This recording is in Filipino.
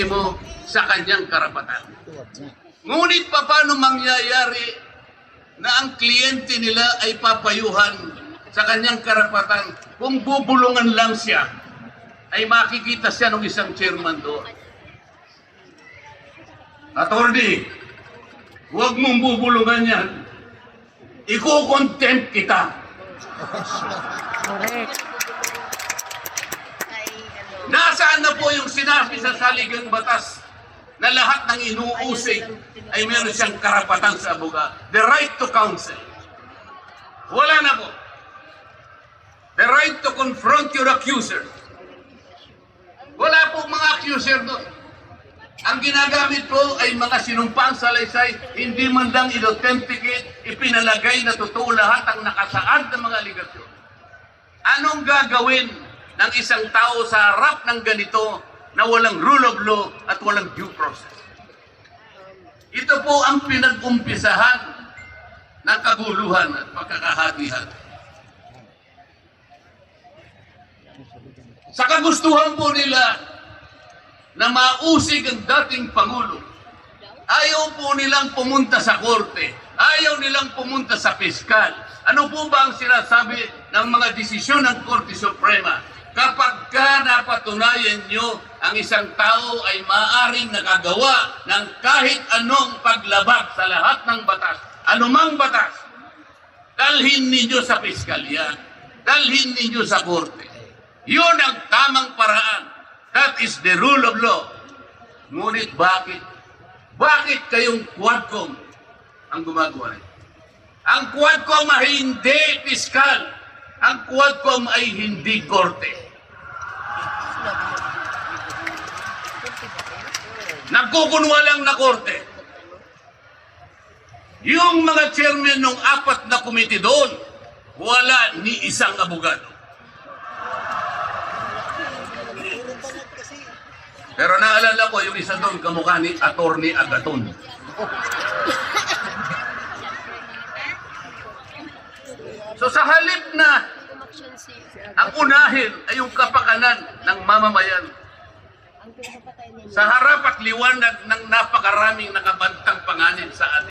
mo sa kanyang karapatan. Ngunit paano mangyayari na ang kliyente nila ay papayuhan sa kanyang karapatan kung bubulungan lang siya, ay makikita siya ng isang chairman doon. Attorney, huwag mong bubulungan yan. Iko-contempt kita. Correct. Nasaan na po yung sinabi sa saligang batas na lahat ng inuusig ay meron siyang karapatan sa abogado? The right to counsel. Wala na po. The right to confront your accuser. Wala po mga accuser doon. Ang ginagamit po ay mga sinumpang salaysay, hindi man lang in-authenticate, ipinalagay na totoo lahat ang nakasaad ng mga aligasyon. Anong gagawin ng isang tao sa harap ng ganito na walang rule of law at walang due process? Ito po ang pinag-umpisahan ng kaguluhan at pagkakahatihan. Sa kagustuhan po nila na mausig ang dating Pangulo, ayaw po nilang pumunta sa korte, ayaw nilang pumunta sa piskal. Ano po ba ang sinasabi ng mga desisyon ng Korte Suprema? Kapag ka napatunayan nyo ang isang tao ay maaaring nakagawa ng kahit anong paglabag sa lahat ng batas, anumang batas, dalhin ninyo sa piskalya, dalhin ninyo sa korte. Yun ang tamang paraan. That is the rule of law. Ngunit bakit? Bakit kayong Quadcom ang gumagawa nito? Ang Quadcom ay hindi piskal. Ang Quadcom ay hindi korte. Nagkukunwa lang na korte. Yung mga chairman ng 4 na komite doon, wala ni isang abogado. Pero naalala ko yung isa doon, kamukha ni Attorney Agaton. So sa halip na ang unahin ay yung kapakanan ng mamamayan, sa harap at liwanag ng napakaraming nakabantang panganib sa atin,